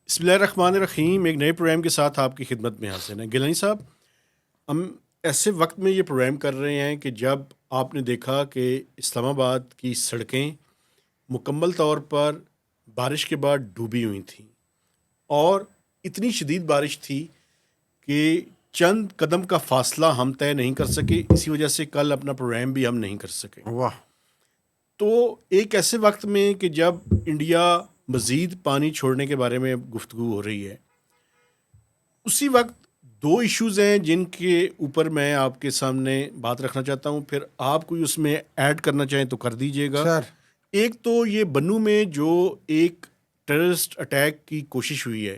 بسم اللہ الرحمن الرحیم. ایک نئے پروگرام کے ساتھ آپ کی خدمت میں حاضر ہیں. گیلانی صاحب، ہم ایسے وقت میں یہ پروگرام کر رہے ہیں کہ جب آپ نے دیکھا کہ اسلام آباد کی سڑکیں مکمل طور پر بارش کے بعد ڈوبی ہوئی تھیں، اور اتنی شدید بارش تھی کہ چند قدم کا فاصلہ ہم طے نہیں کر سکے. اسی وجہ سے کل اپنا پروگرام بھی ہم نہیں کر سکے. واہ. تو ایک ایسے وقت میں کہ جب انڈیا مزید پانی چھوڑنے کے بارے میں گفتگو ہو رہی ہے، اسی وقت دو ایشوز ہیں جن کے اوپر میں آپ کے سامنے بات رکھنا چاہتا ہوں. پھر آپ کوئی اس میں ایڈ کرنا چاہیں تو کر دیجیے گا. سر، ایک تو یہ بنو میں جو ایک ٹیررسٹ اٹیک کی کوشش ہوئی ہے،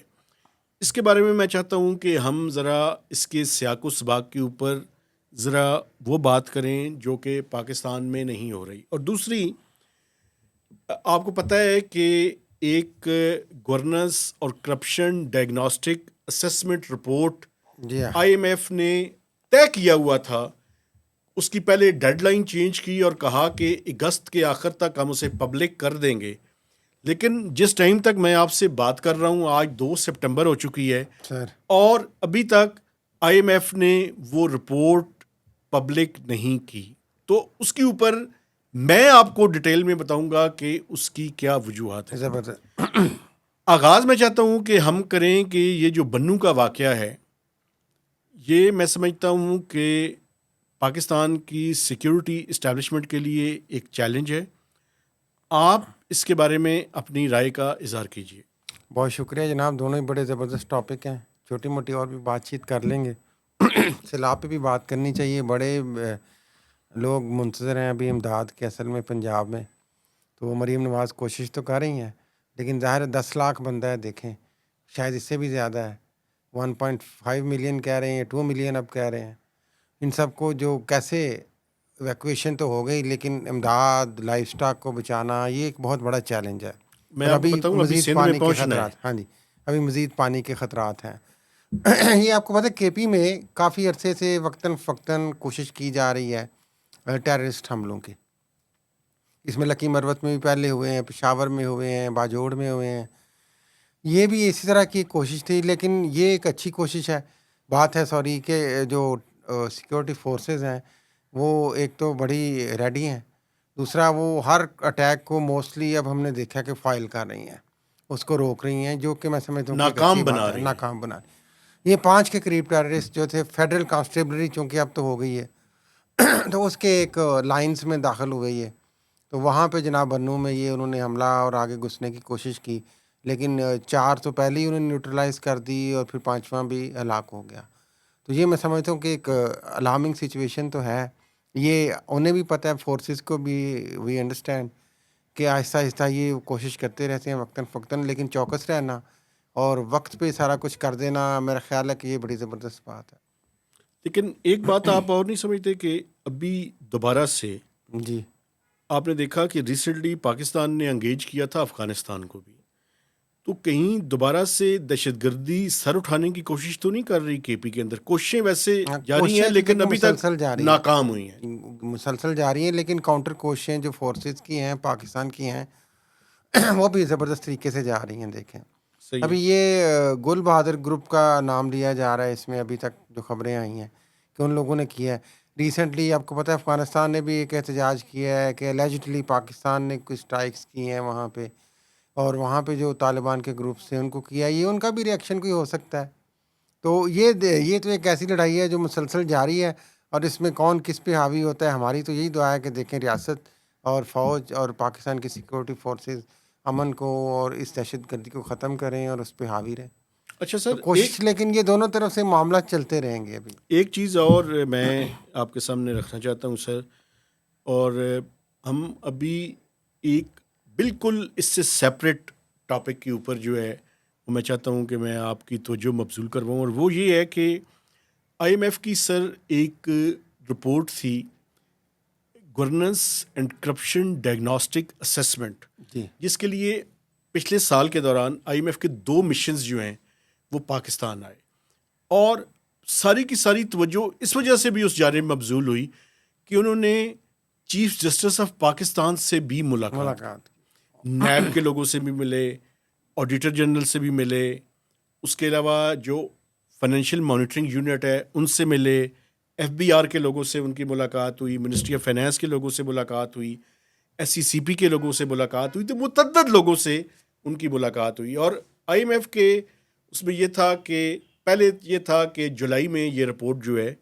اس کے بارے میں چاہتا ہوں کہ ہم ذرا اس کے سیاق و سباق کے اوپر ذرا وہ بات کریں جو کہ پاکستان میں نہیں ہو رہی. اور دوسری، آپ کو پتہ ہے کہ ایک گورننس اور کرپشن ڈائگنوسٹک اسسمنٹ رپورٹ جی ہاں. آئی ایم ایف نے طے کیا ہوا تھا. اس کی پہلے ڈیڈ لائن چینج کی اور کہا کہ اگست کے آخر تک ہم اسے پبلک کر دیں گے. لیکن جس ٹائم تک میں آپ سے بات کر رہا ہوں، آج 2 سپٹمبر ہو چکی ہے، سر، اور ابھی تک آئی ایم ایف نے وہ رپورٹ پبلک نہیں کی. تو اس کے اوپر میں آپ کو ڈیٹیل میں بتاؤں گا کہ اس کی کیا وجوہات ہیں. زبردست. آغاز میں چاہتا ہوں کہ ہم کریں کہ یہ جو بنو کا واقعہ ہے، یہ میں سمجھتا ہوں کہ پاکستان کی سیکیورٹی اسٹیبلشمنٹ کے لیے ایک چیلنج ہے. آپ اس کے بارے میں اپنی رائے کا اظہار کیجیے. بہت شکریہ جناب. دونوں ہی بڑے زبردست ٹاپک ہیں. چھوٹی موٹی اور بھی بات چیت کر لیں گے. سیلاب پہ بھی بات کرنی چاہیے. بڑے لوگ منتظر ہیں ابھی امداد کے، اصل میں پنجاب میں. تو مریم نواز کوشش تو کر رہی ہیں، لیکن ظاہر ہے 10 لاکھ بندہ ہے. دیکھیں، شاید اس سے بھی زیادہ ہے. 1.5 ملین کہہ رہے ہیں، 2 ملین اب کہہ رہے ہیں. ان سب کو جو کیسے ایویکویشن تو ہو گئی، لیکن امداد، لائف سٹاک کو بچانا، یہ ایک بہت بڑا چیلنج ہے. میں اور آپ کو ابھی بتاؤں، ابھی مزید سندھ میں پانی کے پہنچنا ہے. خطرات. ہاں جی، ابھی مزید پانی کے خطرات ہیں. یہ آپ کو پتہ ہے کے پی میں کافی عرصے سے وقتاً فوقتاً کوشش کی جا رہی ہے ٹیررسٹ حملوں کی. اس میں لکی مروت میں بھی پہلے ہوئے ہیں، پشاور میں ہوئے ہیں، باجوڑ میں ہوئے ہیں. یہ بھی اسی طرح کی کوشش تھی، لیکن یہ ایک اچھی کوشش ہے. بات ہے سوری کہ جو سیکورٹی فورسز ہیں وہ ایک تو بڑی ریڈی ہیں، دوسرا وہ ہر اٹیک کو موسٹلی اب ہم نے دیکھا کہ فائل کر رہی ہیں، اس کو روک رہی ہیں، جو کہ میں سمجھتا ہوں کہ ایک اچھی ناکام بات بنا ہے. رہی ہیں. ناکام بنا. یہ 5 کے قریب ٹیررسٹ جو تھے، فیڈرل کانسٹیبلری چونکہ اب تو ہو گئی ہے تو اس کے ایک لائنز میں داخل ہو گئی ہے. تو وہاں پہ جناب بنو میں یہ انہوں نے حملہ اور آگے گھسنے کی کوشش کی، لیکن 4 تو پہلے ہی انہوں نے نیوٹرلائز کر دی اور پھر 5واں بھی ہلاک ہو گیا. تو یہ میں سمجھتا ہوں کہ ایک الارمنگ سچویشن تو ہے. یہ انہیں بھی پتہ ہے، فورسز کو بھی وی انڈرسٹینڈ کہ آہستہ آہستہ یہ کوشش کرتے رہتے ہیں وقتاً فوقتاً، لیکن چوکس رہنا اور وقت پہ سارا کچھ کر دینا، میرا خیال ہے کہ یہ بڑی زبردست بات ہے. لیکن ایک بات آپ اور نہیں سمجھتے کہ ابھی دوبارہ سے جی آپ نے دیکھا کہ ریسنٹلی پاکستان نے انگیج کیا تھا افغانستان کو بھی، تو کہیں دوبارا سے دہشت گردی سر اٹھانے کی کوشش تو نہیں کر رہی کے پی کے اندر؟ کوششیں ویسے جاری ہیں، کوششیں تو لیکن دیکھیں ابھی تک مسلسل جاری ہیں، ناکام ہوئی ہیں. مسلسل جاری ہیں، لیکن کاؤنٹر کوششیں جو فورسز کی ہیں، پاکستان کی ہیں، وہ بھی زبردست طریقے سے جا رہی ہیں. دیکھیں صحیح ہے. ابھی یہ گل بہادر گروپ کا نام لیا جا رہا ہے اس میں، ابھی تک جو خبریں آئی ہیں کہ ان لوگوں نے کیا ہے. ریسنٹلی آپ کو پتہ ہے افغانستان نے بھی ایک احتجاج کیا ہے کہ الیجڈلی پاکستان نے کچھ اسٹرائکس کی ہیں وہاں پہ، اور وہاں پہ جو طالبان کے گروپس تھے ان کو کیا. یہ ان کا بھی ریئیکشن کوئی ہو سکتا ہے. تو یہ تو ایک ایسی لڑائی ہے جو مسلسل جاری ہے، اور اس میں کون کس پہ حاوی ہوتا ہے. ہماری تو یہی دعا ہے کہ دیکھیں ریاست اور فوج اور پاکستان کی سیکورٹی فورسز امن کو اور اس دہشت گردی کو ختم کریں اور اس پہ حاوی رہیں. اچھا تو سر، کوشش، لیکن یہ دونوں طرف سے معاملات چلتے رہیں گے. ابھی ایک چیز اور میں آپ کے سامنے رکھنا چاہتا ہوں سر، اور ہم ابھی ایک بالکل اس سے سیپریٹ ٹاپک کے اوپر جو ہے وہ میں چاہتا ہوں کہ میں آپ کی توجہ مبذول کرواؤں، اور وہ یہ ہے کہ آئی ایم ایف کی سر ایک رپورٹ تھی، governance and corruption diagnostic assessment, جی جس کے لیے پچھلے سال کے دوران آئی ایم ایف کے 2 مشنز جو ہیں وہ پاکستان آئے، اور ساری کی ساری توجہ اس وجہ سے بھی اس جانب مبذول ہوئی کہ انہوں نے چیف جسٹس آف پاکستان سے بھی ملاقات کی، نیب کے لوگوں سے بھی ملے، آڈیٹر جنرل سے بھی ملے, اس کے علاوہ جو فائنینشیل مانیٹرنگ یونٹ ہے ان سے ملے, FBR کے لوگوں سے ان کی ملاقات ہوئی, منسٹری آف فائنانس کے لوگوں سے ملاقات ہوئی, SCCP کے لوگوں سے ملاقات ہوئی, تو متعدد لوگوں سے ان کی ملاقات ہوئی. اور IMF کے اس میں یہ تھا کہ پہلے یہ تھا کہ جولائی میں یہ رپورٹ جو ہے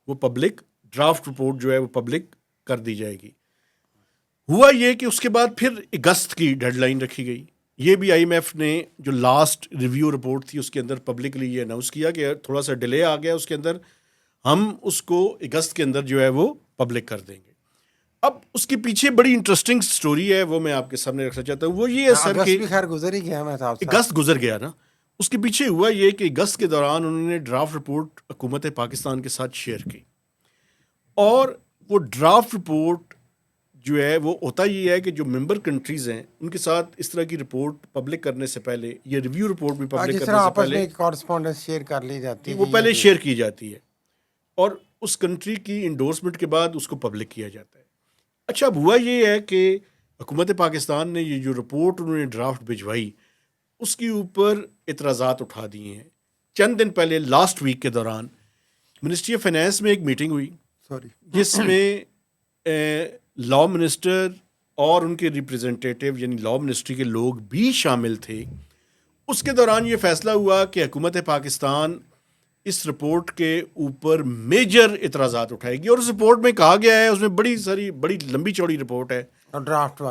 وہ پبلک, ڈرافٹ رپورٹ جو ہے وہ پبلک کر دی جائے گی. ہوا یہ کہ اس کے بعد پھر اگست کی ڈیڈ لائن رکھی گئی. یہ بھی IMF نے جو لاسٹ ریویو رپورٹ تھی اس کے اندر پبلکلی یہ اناؤنس کیا کہ تھوڑا سا ڈیلے آ گیا اس کے اندر, ہم اس کو اگست کے اندر جو ہے وہ پبلک کر دیں گے. اب اس کے پیچھے بڑی انٹرسٹنگ سٹوری ہے, وہ میں آپ کے سامنے رکھنا چاہتا ہوں. وہ یہ ہے سر کہ خیر گزر ہی گیا, میں اگست گزر گیا نا, اس کے پیچھے ہوا یہ کہ اگست کے دوران انہوں نے ڈرافٹ رپورٹ حکومت پاکستان کے ساتھ شیئر کی, اور وہ ڈرافٹ رپورٹ جو ہے وہ ہوتا یہ ہے کہ جو ممبر کنٹریز ہیں ان کے ساتھ اس طرح کی رپورٹ پبلک کرنے سے پہلے, یہ ریویو رپورٹ بھی پبلک کرنے سے پہلے کورسپونڈنس شیئر کر لی جاتی ہے, وہ پہلے شیئر کی جاتی ہے اور اس کنٹری کی انڈورسمنٹ کے بعد اس کو پبلک کیا جاتا ہے. اچھا, اب ہوا یہ ہے کہ حکومت پاکستان نے یہ جو رپورٹ انہوں نے ڈرافٹ بھجوائی اس کے اوپر اعتراضات اٹھا دیے ہیں. چند دن پہلے لاسٹ ویک کے دوران منسٹری آف فائنانس میں ایک میٹنگ ہوئی جس میں لاء منسٹر اور ان کے ریپریزنٹیٹیو یعنی لاء منسٹری کے لوگ بھی شامل تھے. اس کے دوران یہ فیصلہ ہوا کہ حکومت پاکستان اس رپورٹ کے اوپر میجر اعتراضات اٹھائے گی, اور اس رپورٹ میں کہا گیا ہے, اس میں بڑی لمبی چوڑی رپورٹ ہے اور ڈرافٹ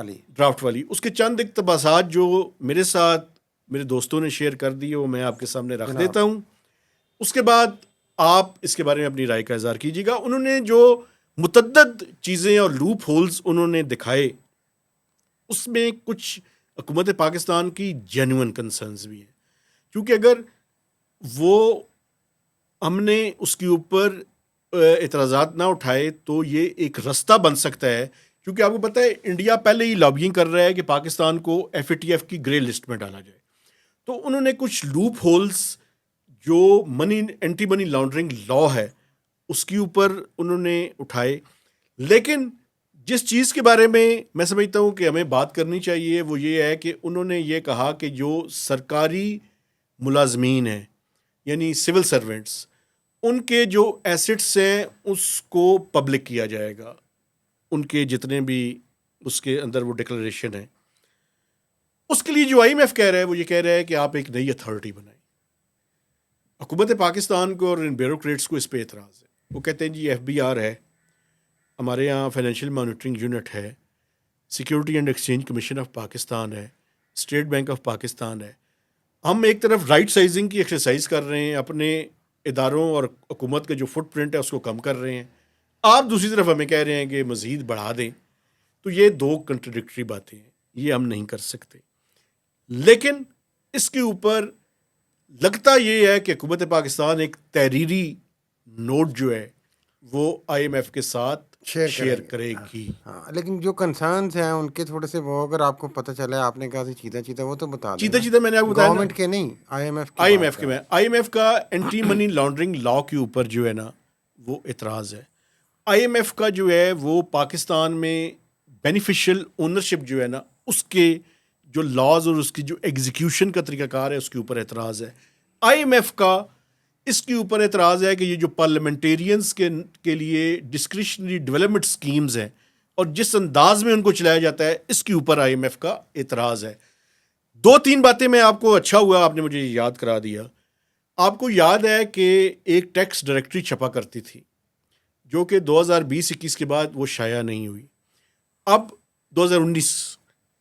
والی, اس کے چند اقتباسات جو میرے ساتھ میرے دوستوں نے شیئر کر دی ہے وہ میں آپ کے سامنے رکھ دیتا ہوں. اس کے بعد آپ اس کے بارے میں اپنی رائے کا اظہار کیجیے گا. انہوں نے جو متعدد چیزیں اور لوپ ہولز انہوں نے دکھائے اس میں کچھ حکومت پاکستان کی جینوئن کنسرنز بھی ہیں, کیونکہ اگر وہ ہم نے اس کے اوپر اعتراضات نہ اٹھائے تو یہ ایک رستہ بن سکتا ہے, کیونکہ آپ کو پتہ ہے انڈیا پہلے ہی لابینگ کر رہا ہے کہ پاکستان کو FATF کی گرے لسٹ میں ڈالا جائے. تو انہوں نے کچھ لوپ ہولز جو اینٹی منی لانڈرنگ لاء ہے اس کے اوپر انہوں نے اٹھائے. لیکن جس چیز کے بارے میں سمجھتا ہوں کہ ہمیں بات کرنی چاہیے وہ یہ ہے کہ انہوں نے یہ کہا کہ جو سرکاری ملازمین ہیں یعنی سول سرونٹس, ان کے جو ایسٹس ہیں اس کو پبلک کیا جائے گا, ان کے جتنے بھی اس کے اندر وہ ڈکلریشن ہے. اس کے لیے جو IMF کہہ رہا ہے وہ یہ کہہ رہا ہے کہ آپ ایک نئی اتھارٹی بنائیں. حکومت پاکستان کو اور ان بیوروکریٹس کو اس پہ اعتراض ہے. وہ کہتے ہیں جی FBR ہے, ہمارے یہاں فائنینشیل مانیٹرنگ یونٹ ہے, security and exchange commission of Pakistan ہے, اسٹیٹ بینک آف پاکستان ہے. ہم ایک طرف رائٹ سائزنگ کی ایکسرسائز کر رہے ہیں, اپنے اداروں اور حکومت کا جو فٹ پرنٹ ہے اس کو کم کر رہے ہیں, آپ دوسری طرف ہمیں کہہ رہے ہیں کہ مزید بڑھا دیں. تو یہ دو کنٹراڈکٹری باتیں ہیں, یہ ہم نہیں کر سکتے. لیکن اس کے اوپر لگتا یہ ہے کہ حکومت پاکستان ایک تحریری نوٹ جو ہے وہ IMF کے ساتھ شیئر کرے گی. ہاں, لیکن جو کنسرنز ہیں ان کے تھوڑے سے وہ اگر آپ کو پتہ چلا, آپ نے کہا چیتا وہ تو بتا دیں. چیتا میں نے آپ کو بتایا گورنمنٹ کے نہیں, IMF کے. میں IMF کا اینٹی منی لانڈرنگ لاء کے اوپر جو ہے نا وہ اعتراض ہے. IMF کا جو ہے وہ پاکستان میں بینیفیشل اونرشپ جو ہے نا اس کے جو لاز اور اس کی جو ایگزیکیوشن کا طریقہ کار ہے اس کے اوپر اعتراض ہے. IMF کا اس کے اوپر اعتراض ہے کہ یہ جو پارلیمنٹیرینز کے لیے ڈسکریشنری ڈیولپمنٹ سکیمز ہیں اور جس انداز میں ان کو چلایا جاتا ہے اس کے اوپر IMF کا اعتراض ہے. 2-3 باتیں میں آپ کو, اچھا ہوا آپ نے مجھے یاد کرا دیا. آپ کو یاد ہے کہ ایک ٹیکس ڈائریکٹری چھپا کرتی تھی جو کہ 2020-21 کے بعد وہ شائع نہیں ہوئی. اب 2019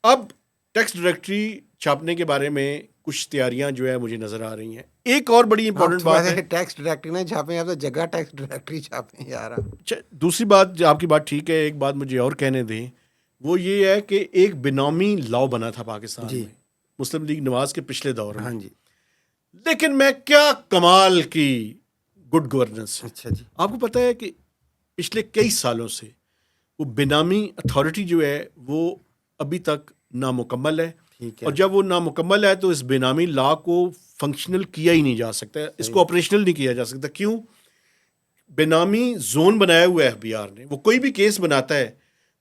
اب ٹیکس ڈائریکٹری چھاپنے کے بارے میں کچھ تیاریاں جو ہے مجھے نظر آ رہی ہیں. ایک اور بڑی امپورٹنٹ بات ہے, ٹیکس ڈائریکٹری نہ چھاپیں, آپ تو جگہ ٹیکس ڈائریکٹری چھاپیں یار. دوسری بات, آپ کی بات ٹھیک ہے, ایک بات مجھے اور کہنے دیں, وہ یہ ہے کہ ایک بینامی لاء بنا تھا پاکستان میں مسلم لیگ نواز کے پچھلے دور میں. ہاں جی, لیکن میں کیا کمال کی گڈ گورننس. اچھا جی, آپ کو پتہ ہے کہ پچھلے کئی سالوں سے وہ بینامی اتھارٹی جو ہے وہ ابھی تک نامکمل ہے. اور جب وہ نامکمل ہے تو اس بینامی لاء کو فنکشنل کیا ہی نہیں جا سکتا, اس کو آپریشنل نہیں کیا جا سکتا. کیوں؟ بینامی زون بنایا ہوا ہے FBR نے. وہ کوئی بھی کیس بناتا ہے,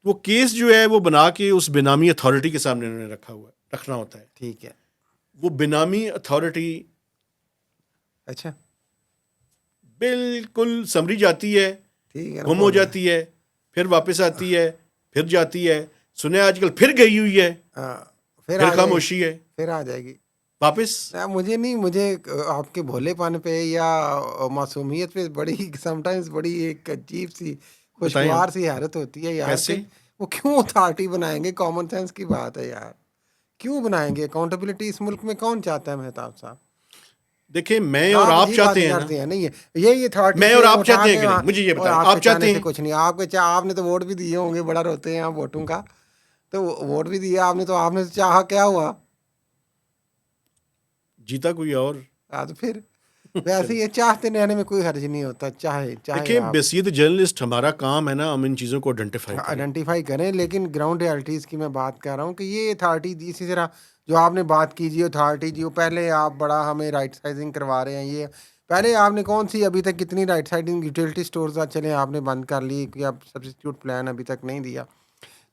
وہ کیس جو ہے وہ بنا کے اس بینامی اتھارٹی کے سامنے انہوں نے رکھنا ہوتا ہے. ٹھیک ہے. وہ بنامی اتھارٹی اچھا بالکل سمری جاتی ہے, ٹھیک ہے, گم ہو جاتی ہے, پھر واپس آتی ہے, پھر جاتی ہے, سنے آج کل پھر گئی ہوئی ہے, پھر خاموشی ہے, پھر آ جائے گی واپس. مجھے نہیں, مجھے آپ کے بھولے پن پہ یا معصومیت پہ بڑی سم ٹائمز بڑی ایک عجیب سی خوشگوار سی حیرت ہوتی ہے یار, کیسے؟ کہ وہ کیوں اتھارٹی بنائیں گے؟ کامن سینس کی بات ہے یار, کیوں بنائیں گے؟ اکاؤنٹیبلٹی اس ملک میں کون چاہتا ہے مہتاب صاحب؟ دیکھیں میں اور آپ چاہتے ہیں نا, نہیں یہ اتھارٹی میں اور آپ چاہتے ہیں کہ نہیں, مجھے یہ اور بتائیں آپ آپ کے چاہنے چاہتے سے ہیں؟ کچھ نہیں. آپ نے تو ووٹ بھی دیے ہوں گے, بڑا روتے ہیں آپ ووٹوں کا, تو ووٹ بھی دیا آپ نے, تو آپ نے چاہا کیا ہوا؟ جیتا کوئی اور. تو پھر ویسے یہ چاہتے رہنے میں کوئی حرج نہیں ہوتا, چاہے دیکھیں آپ بحیثیت جرنلسٹ ہمارا کام ہے نا ہم ان چیزوں کو آئیڈینٹیفائی کریں, لیکن گراؤنڈ ریالٹیز کی میں بات کر رہا ہوں کہ یہ اتھارٹی اسی طرح جو آپ نے بات کی جی اتھارٹی جی, وہ پہلے آپ بڑا ہمیں رائٹ سائزنگ کروا رہے ہیں. یہ پہلے آپ نے کون سی ابھی تک کتنی رائٹ سائزنگ یوٹیلٹی اسٹورز چلیں آپ نے بند کر لی, کہ اب سبسٹیٹیوٹ پلان ابھی تک نہیں دیا,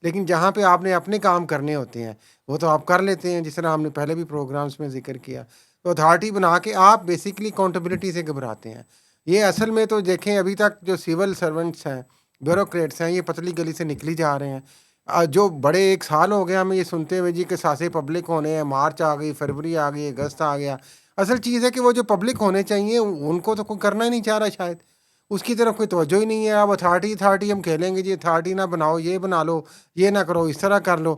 لیکن جہاں پہ آپ نے اپنے کام کرنے ہوتے ہیں وہ تو آپ کر لیتے ہیں, جس طرح ہم نے پہلے بھی پروگرامز میں ذکر کیا. تو اتھارٹی بنا کے آپ بیسکلی اکاؤنٹیبلٹی سے گھبراتے ہیں. یہ اصل میں تو دیکھیں ابھی تک جو سول سرونٹس ہیں, بیوروکریٹس ہیں, یہ پتلی گلی سے نکلی جا رہے ہیں. جو بڑے ایک سال ہو گیا ہمیں یہ سنتے ہوئے جی کہ ساسے پبلک ہونے ہیں, مارچ آ گئی, فروری آ گئی, اگست آ گیا. اصل چیز ہے کہ وہ جو پبلک ہونے چاہیے ان کو تو کوئی کرنا ہی نہیں چاہ رہا, شاید اس کی طرف کوئی توجہ ہی نہیں ہے. اب اتھارٹی ہم کھیلیں گے جی, اتھارٹی نہ بناؤ, یہ بنا لو, یہ نہ کرو, اس طرح کر لو.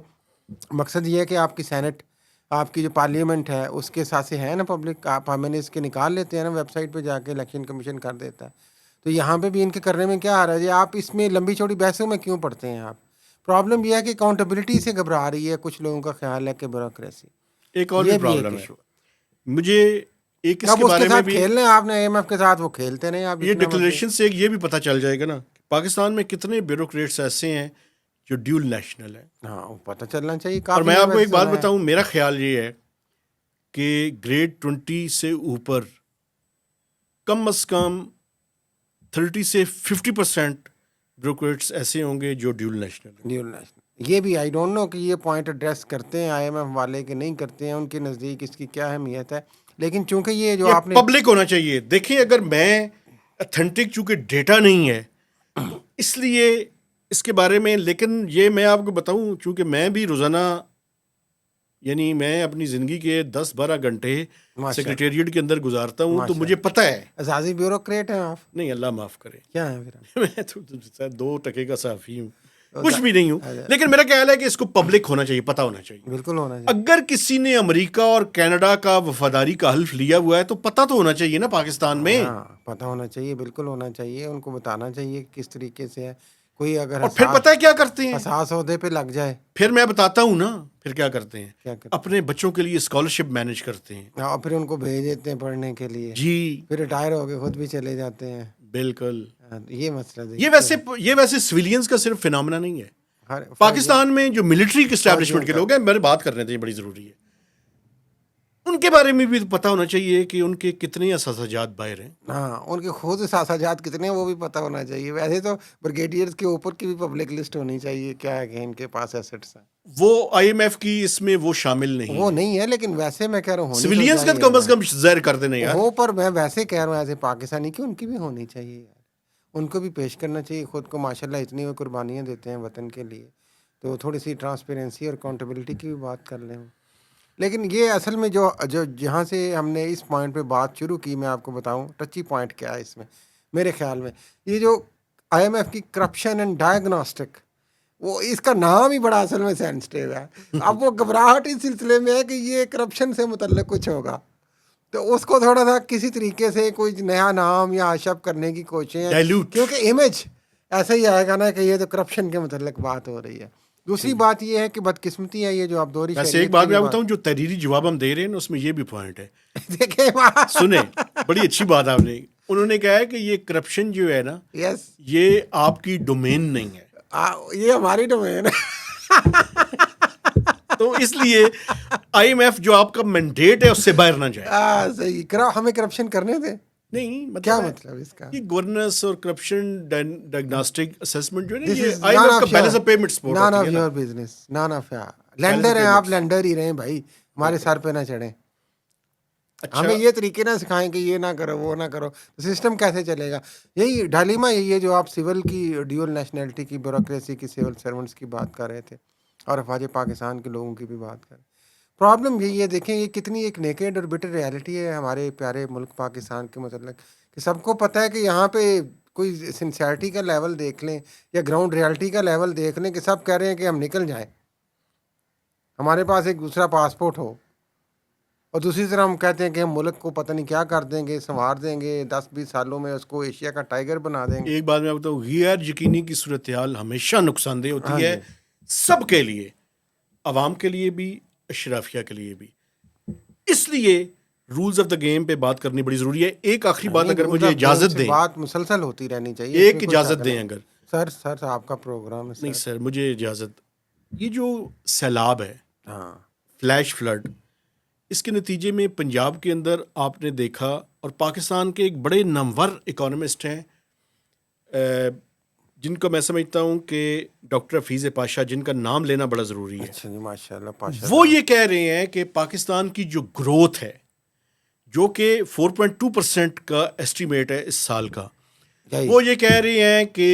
مقصد یہ ہے کہ آپ کی سینٹ, آپ کی جو پارلیمنٹ ہے اس کے ساتھ سے ہے نا پبلک, آپ ہمیں اس کے نکال لیتے ہیں نا ویب سائٹ پہ جا کے, الیکشن کمیشن کر دیتا ہے. تو یہاں پہ بھی ان کے کرنے میں کیا آ رہا ہے جی؟ آپ اس میں لمبی چوڑی بحثوں میں کیوں پڑتے ہیں آپ؟ پرابلم یہ ہے کہ اکاؤنٹیبلٹی سے گھبرا رہی ہے کچھ لوگوں کا خیال ہے کہ بیوروکریسی. ایک اور بھی یہ بھی ایک پرابلم ہے ایشو. مجھے ایک اس اب کے اس کے بارے میں ساتھ بھی, کھیل رہے ہیں آپ نے, IMF کے ساتھ وہ کھیلتے نہیں آپ یہ جتنا مرضی. ڈکلریشن سے یہ بھی پتہ چل جائے گا نا پاکستان میں کتنے بیوروکریٹس ایسے ہیں جو ڈیول نیشنل ہیں. ہاں پتہ چلنا چاہیے. اور کافی میں میں آپ کو ویسے ایک بات سنا ہے. بتاؤں, میرا خیال یہ ہے کہ گریڈ 20 سے اوپر کم از کم 30 سے 50% بیوروکریٹس ایسے ہوں گے جو ڈیول نیشنل ہیں. ڈیول نیشنل, یہ بھی آئی ڈونٹ نو کہ یہ پوائنٹ ایڈریس کرتے ہیں IMF والے کہ نہیں کرتے ہیں, ان کے نزدیک اس کی کیا اہمیت ہے. لیکن چونکہ یہ جو یہ آپ نے پبلک ہونا چاہیے. دیکھیں اگر میں اتھینٹک چونکہ ڈیٹا نہیں ہے تو اس لیے اس کے بارے میں, لیکن یہ میں آپ کو بتاؤں چونکہ میں بھی روزانہ یعنی میں اپنی زندگی کے 10-12 گھنٹے سیکریٹریٹ کے اندر گزارتا ہوں, تو مجھے پتہ ہے. اعزازی بیوروکریٹ ہیں آپ؟ نہیں اللہ معاف کرے, کیا ہیں پھر؟ میں تو 2 ٹکے کا صحافی ہوں, کچھ بھی نہیں ہوں, لیکن میرا خیال ہے کہ اس کو پبلک ہونا چاہیے, پتہ ہونا چاہیے. بالکل ہونا چاہیے. اگر کسی نے امریکہ اور کینیڈا کا وفاداری کا حلف لیا ہوا ہے تو پتہ تو ہونا چاہیے نا پاکستان میں. ہاں پتہ ہونا چاہیے, بالکل ہونا چاہیے. ان کو بتانا چاہیے کس طریقے سے ہے. کوئی اگر اور پھر پتہ ہے کیا کرتے ہیں, حساس عہدے پہ لگ جائے, پھر میں بتاتا ہوں نا پھر کیا کرتے ہیں, کیا کرتے اپنے بچوں کے لیے اسکالرشپ مینیج کرتے ہیں. اور پھر ان کو بھیج دیتے ہیں پڑھنے کے لیے, جی پھر ریٹائر ہو کے خود بھی چلے جاتے ہیں. بالکل. یہ مسئلہ یہ ویسے سویلینز کا صرف فینامنا نہیں ہے. ہر پاکستان میں جو ملٹری کے اسٹیبلشمنٹ کے لوگ ہیں, میرے بات کرنے تھے, بڑی ضروری ہے, ان کے بارے میں بھی پتہ ہونا چاہیے کہ ان کے کتنے اثاثاجات باہر ہیں. ہاں ان کے خود اثاثاجات کتنے ہیں وہ بھی پتہ ہونا چاہیے. ویسے تو بریگیڈیئرز کے اوپر کی بھی پبلک لسٹ ہونی چاہیے, کیا ہے کہ ان کے پاس ایسٹس ہیں. وہ IMF کی اس میں وہ شامل نہیں, وہ نہیں ہے, لیکن ویسے میں کہہ رہا ہوں سویلینز کا کم از کم ظاہر کر دینا یار. وہ پر میں ویسے کہہ رہا ہوں ایسے پاکستانی کہ ان کی بھی ہونی چاہیے یار, ان کو بھی پیش کرنا چاہیے. خود کو ماشاءاللہ اتنی وہ قربانیاں دیتے ہیں وطن کے لیے, تو تھوڑی سی ٹرانسپیرنسی اور اکاؤنٹیبلٹی کی بھی بات کر لیں. لیکن یہ اصل میں جو جہاں سے ہم نے اس پوائنٹ پہ بات شروع کی, میں آپ کو بتاؤں ٹچی پوائنٹ کیا ہے اس میں میرے خیال میں. یہ جو IMF کی کرپشن اینڈ ڈائگنوسٹک, وہ اس کا نام ہی بڑا اصل میں سینسٹیو ہے. اب وہ گھبراہٹ اس سلسلے میں ہے کہ یہ کرپشن سے متعلق کچھ ہوگا, تو اس کو تھوڑا سا کسی طریقے سے کوئی نیا نام یا اشب کرنے کی کوششیں ہیں, کیونکہ امیج ایسا ہی آئے گا نا کہ یہ تو کرپشن کے متعلق بات ہو رہی ہے. دوسری بات یہ ہے کہ بدقسمتی ہے یہ جو آپ دوہری ویسے ایک بات میں بتاؤں, جو تحریری جواب ہم دے رہے ہیں نا اس میں یہ بھی پوائنٹ ہے. دیکھیں سنیں, بڑی اچھی بات آپ نے, انہوں نے کہا ہے کہ یہ کرپشن جو ہے نا, یس, یہ آپ کی ڈومین نہیں ہے, یہ ہماری ڈومین ہے. تو اس لیے IMF جو آپ کا مینڈیٹ ہے اس سے باہر نہ جائے. صحیح, ہمیں کرپشن کرنے دیں. نہیں کیا مطلب اس کا؟ یہ گورننس اور کرپشن ڈائگنوسٹک اسسمنٹ جو ہے نا, یہ IMF کا balance of payment support naan ہوتی آف ہے نا. Your business, none of lander ہیں آپ, لینڈر ہی رہیں بھائی, ہمارے سر پہ نہ چڑھیں. ہمیں یہ طریقے نہ سکھائیں کہ یہ نہ کرو وہ نہ کرو، تو سسٹم کیسے چلے گا؟ یہی ڈھلیما یہی ہے جو آپ سول کی ڈیول نیشنلٹی کی بیوروکریسی کی سول سرونٹس کی بات کر رہے تھے اور افواج پاکستان کے لوگوں کی بھی بات کر رہے ہیں۔ پرابلم یہی ہے، دیکھیں یہ کتنی ایک نیکڈ اور بٹر ریالٹی ہے ہمارے پیارے ملک پاکستان کے متعلق، کہ سب کو پتہ ہے کہ یہاں پہ کوئی سنسیئرٹی کا لیول دیکھ لیں یا گراؤنڈ ریالٹی کا لیول دیکھ لیں کہ سب کہہ رہے ہیں کہ ہم نکل جائیں، ہمارے پاس ایک دوسرا پاسپورٹ ہو، اور دوسری طرح ہم کہتے ہیں کہ ہم ملک کو پتہ نہیں کیا کر دیں گے، سنوار دیں گے، 10-20 سالوں میں اس کو ایشیا کا ٹائیگر بنا دیں گے۔ ایک بات میں آپ بتاؤں، غیر یقینی کی صورتحال ہمیشہ نقصان دہ ہاں ہوتی ہے، جی، سب کے لیے، عوام کے لیے بھی، اشرافیہ کے لیے بھی۔ اس لیے رولز آف دا گیم پہ بات کرنی بڑی ضروری ہے۔ ایک آخری بات نہیں، اگر رولز مجھے آف گیم اجازت سے دیں، بات مسلسل ہوتی رہنی چاہیے، اس ایک میں کوئی شک اجازت دیں نہیں۔ اگر۔ سر آپ کا پروگرام ہے نہیں سر۔ سر، مجھے اجازت، یہ جو سیلاب ہے، ہاں فلیش فلڈ، اس کے نتیجے میں پنجاب کے اندر آپ نے دیکھا، اور پاکستان کے ایک بڑے نامور اکانومسٹ ہیں جن کو میں سمجھتا ہوں کہ ڈاکٹر حفیظ پاشا، جن کا نام لینا بڑا ضروری ہے، اچھا جی، ماشاء اللہ پاشا وہ صاحب یہ کہہ رہے ہیں کہ پاکستان کی جو گروتھ ہے، جو کہ 4.2% کا ایسٹیمیٹ ہے اس سال کا، یہی۔ وہ یہ کہہ رہے ہیں کہ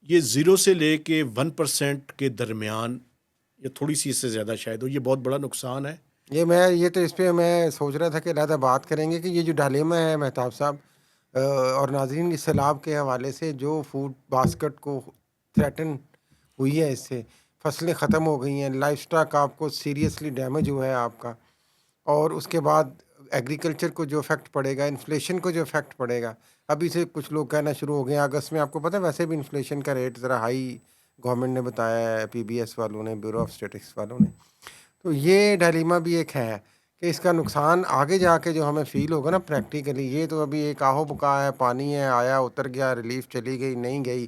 یہ 0 سے لے کے 1% کے درمیان، یا تھوڑی سی اس سے زیادہ شاید ہو، یہ بہت بڑا نقصان ہے۔ یہ تو اس پہ میں سوچ رہا تھا کہ علیحدہ بات کریں گے کہ یہ جو ڈھلیما ہے مہتاب صاحب اور ناظرین، اس سیلاب کے حوالے سے جو فوڈ باسکٹ کو تھریٹن ہوئی ہے، اس سے فصلیں ختم ہو گئی ہیں، لائف سٹاک آپ کو سیریسلی ڈیمیج ہوا ہے آپ کا، اور اس کے بعد ایگریکلچر کو جو افیکٹ پڑے گا، انفلیشن کو جو افیکٹ پڑے گا، ابھی سے کچھ لوگ کہنا شروع ہو گئے ہیں اگست میں، آپ کو پتہ ہے ویسے بھی انفلیشن کا ریٹ ذرا ہائی گورنمنٹ نے بتایا ہے، پی بی ایس والوں نے، بیورو آف اسٹیٹکس والوں نے۔ تو یہ ڈھلیما بھی ایک ہے کہ اس کا نقصان آگے جا کے جو ہمیں فیل ہوگا نا پریکٹیکلی، یہ تو ابھی ایک آہو بکا ہے، پانی ہے، آیا اتر گیا، ریلیف چلی گئی نہیں گئی،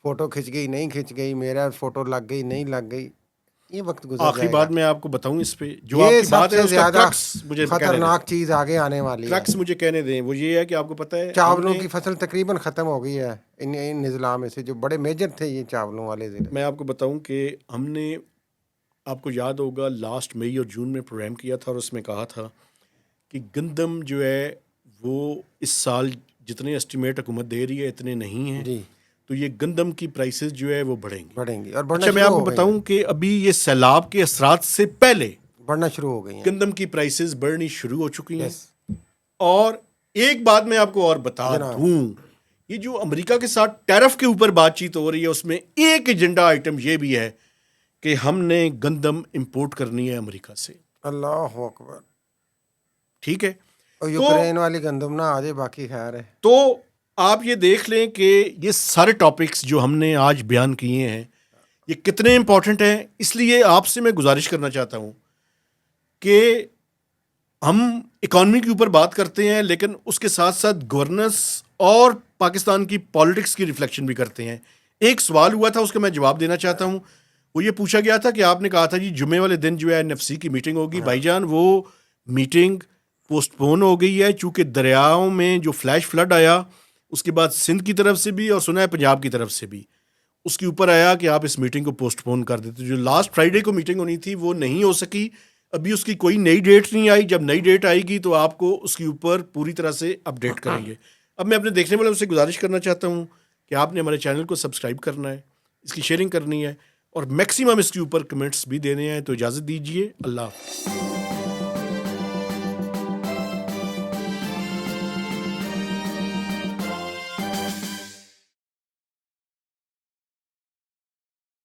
فوٹو کھنچ گئی نہیں کھنچ گئی، میرا فوٹو لگ گئی نہیں لگ گئی، یہ وقت گزر آخری جائے گا۔ بات میں آپ کو بتاؤں اس پہ، جو آپ یہ کی سب بات ہے سے اس کا زیادہ کرکس مجھے کہنے دیں، خطرناک چیز آگے آنے والی ہے۔ کرکس مجھے کہنے دیں، وہ یہ ہے کہ آپ کو پتہ ہے ہم چاولوں نے، کی فصل تقریباً ختم ہو گئی ہے ان اضلاع میں سے، جو بڑے میجر تھے یہ چاولوں والے ضلع۔ میں آپ کو بتاؤں کہ ہم نے، آپ کو یاد ہوگا لاسٹ مئی اور جون میں پروگرام کیا تھا، اور اس میں کہا تھا کہ گندم جو ہے وہ اس سال جتنے اسٹیمیٹ حکومت دے رہی ہے اتنے نہیں ہیں، جی، تو یہ گندم کی پرائسز جو ہے وہ بڑھیں گی۔ بڑھیں گی اور بڑھنا اچھا، میں شروع آپ کو ہو گئی بتاؤں ہیں، کہ ابھی یہ سیلاب کے اثرات سے پہلے بڑھنا شروع ہو گئی ہیں۔ گندم کی پرائسز بڑھنی شروع ہو چکی ہیں۔ یس اور ایک بات میں آپ کو اور بتا جناب، دوں، یہ جو امریکہ کے ساتھ ٹیرف کے اوپر بات چیت ہو رہی ہے، اس میں ایک ایجنڈا آئٹم یہ بھی ہے کہ ہم نے گندم امپورٹ کرنی ہے امریکہ سے، اللہ اکبر۔ ٹھیک ہے؟ اور تو یوکرین والی گندم نہ آ جائے، باقی خیر ہے۔ تو آپ یہ دیکھ لیں کہ یہ سارے ٹاپکس جو ہم نے آج بیان کیے ہیں یہ کتنے امپورٹنٹ ہیں۔ اس لیے آپ سے میں گزارش کرنا چاہتا ہوں کہ ہم اکانومی کے اوپر بات کرتے ہیں، لیکن اس کے ساتھ ساتھ گورننس اور پاکستان کی پالیٹکس کی ریفلیکشن بھی کرتے ہیں۔ ایک سوال ہوا تھا، اس کا میں جواب دینا چاہتا ہوں۔ وہ یہ پوچھا گیا تھا کہ آپ نے کہا تھا جی جمعے والے دن جو ہے NFC کی میٹنگ ہوگی۔ بھائی جان، وہ میٹنگ پوسٹ پون ہو گئی ہے، چونکہ دریاؤں میں جو فلیش فلڈ آیا، اس کے بعد سندھ کی طرف سے بھی اور سنا ہے پنجاب کی طرف سے بھی، اس کے اوپر آیا کہ آپ اس میٹنگ کو پوسٹ پون کر دیتے۔ جو لاسٹ فرائیڈے کو میٹنگ ہونی تھی وہ نہیں ہو سکی، ابھی اس کی کوئی نئی ڈیٹ نہیں آئی۔ جب نئی ڈیٹ آئے گی تو آپ کو اس کے اوپر پوری طرح سے اپڈیٹ کریں گے۔ اب میں اپنے دیکھنے والوں سے گزارش کرنا چاہتا ہوں کہ آپ نے ہمارے چینل کو سبسکرائب کرنا ہے، اس کی شیئرنگ کرنی ہے، اور میکسیمم اس کے اوپر کمنٹس بھی دینے ہیں۔ تو اجازت دیجیے، اللہ حافظ۔